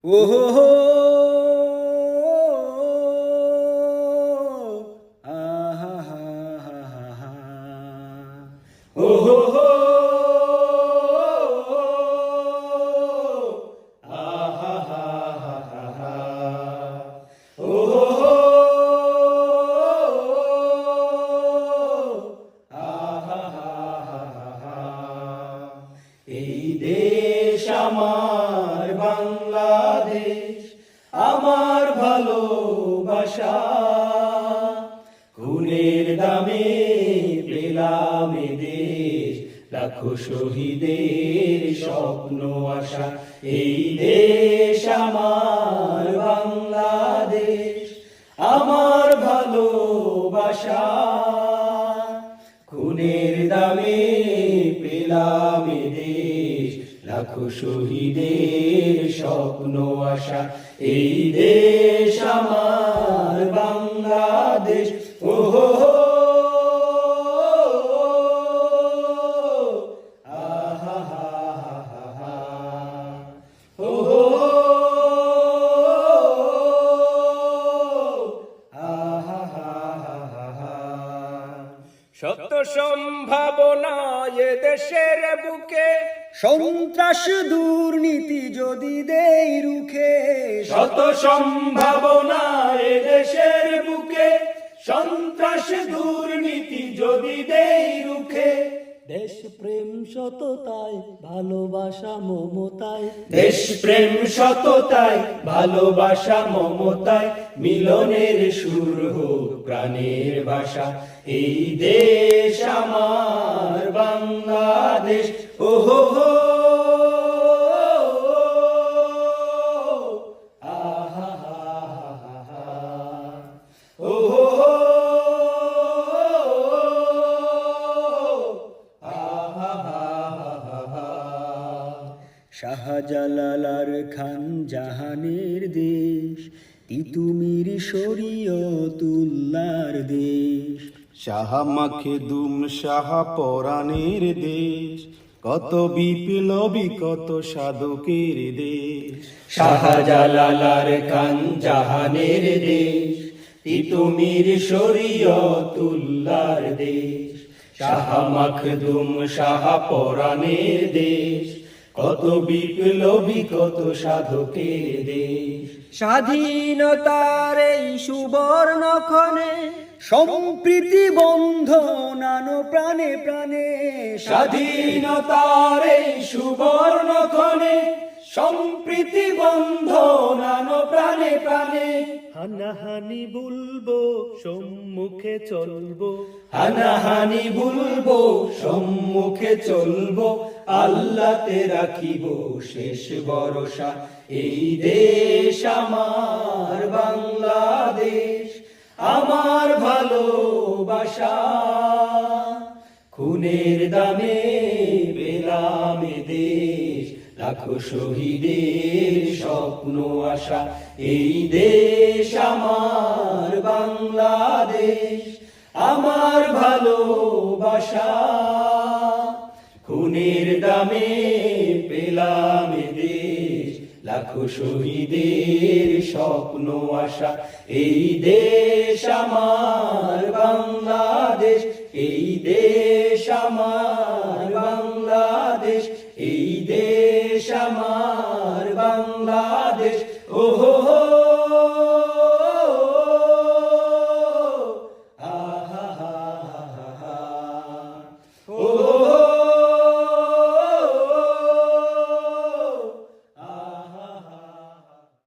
ও হো হো, আহা হা হা হা হা, ও হো হো, আহা হা হা হা হা, ও হো হো, আহা হা হা হা হা। এই দেশ আমার বাংলাদেশ, আমার ভালোবাসা, খুনের দামে পেলাম এ দেশ, লাখো শহীদের স্বপ্ন আশা। এই দেশ আমার বাংলাদেশ, আমার ভালোবাসা, খুনের দামে পেলাম এ দেশ, লাখো শহীদের স্বপ্ন আশা। এই দেশ আমার বাংলাদেশ, ও হো হো, আহা হা হা হা হা, ও হো হো, আহা হা হা হা হা। সত্য সম্ভাবনা এ দেশের বুকে, সন্ত্রাস দুর্নীতি যদি দেই রুখে, শত সম্ভাবনা এ দেশের বুকে, সন্ত্রাস দুর্নীতি যদি দেই রুখে। দেশ প্রেম সততায় ভালোবাসা মমতায়, দেশ প্রেম সততায় ভালোবাসা মমতায়, মিলনের সুর হোক প্রাণের ভাষা। এই দেশ আমার বাংলাদেশ, ও হো হো, আহা হা হা হা, ও হো হো, আহা হা হা হা। শাহজালাল আর খান জাহানের দেশ, তিতুমির শরীয়তুল্লাহর দেশ, শাহ মাখদুম শাহ পরাণের দেশ, কত বিপ্লবী কত সাধকের দেশ। শাহজালাল আর খান জাহানের দেশ, তিতুমির শরীয়তুল্লাহর দেশ, শাহ মাখদুম শাহ পরাণের দেশ, কত বিপ্লবী কত সাধকের দেশ। স্বাধীনতার এই সুবর্ণক্ষণে সম্প্রীতি বন্ধন আনো প্রাণে প্রাণে, স্বাধীনতার এই সুবর্ণক্ষণে, সম্প্রীতি বন্ধন আনো প্রাণে প্রাণে। হানাহানি বলবো সম্মুখে চলবো, হানাহানি ভুলবো সম্মুখে চলবো, আল্লাহতে রাখিব শেষ ভরসা। এই দেশ আমার বাংলাদেশ, আমার ভালোবাসা, খুনের দামে পেলাম এ দেশ, লাখো শহীদের স্বপ্ন আশা। এই দেশ আমার বাংলাদেশ, আমার ভালোবাসা, খুনের দামে পেলাম এ দেশ, লাখো শহীদের স্বপ্ন আশা। এই দেশ আমার বাংলাদেশ, এই দেশ আমার বাংলাদেশ, এই দেশ আমার বাংলাদেশ, ও হো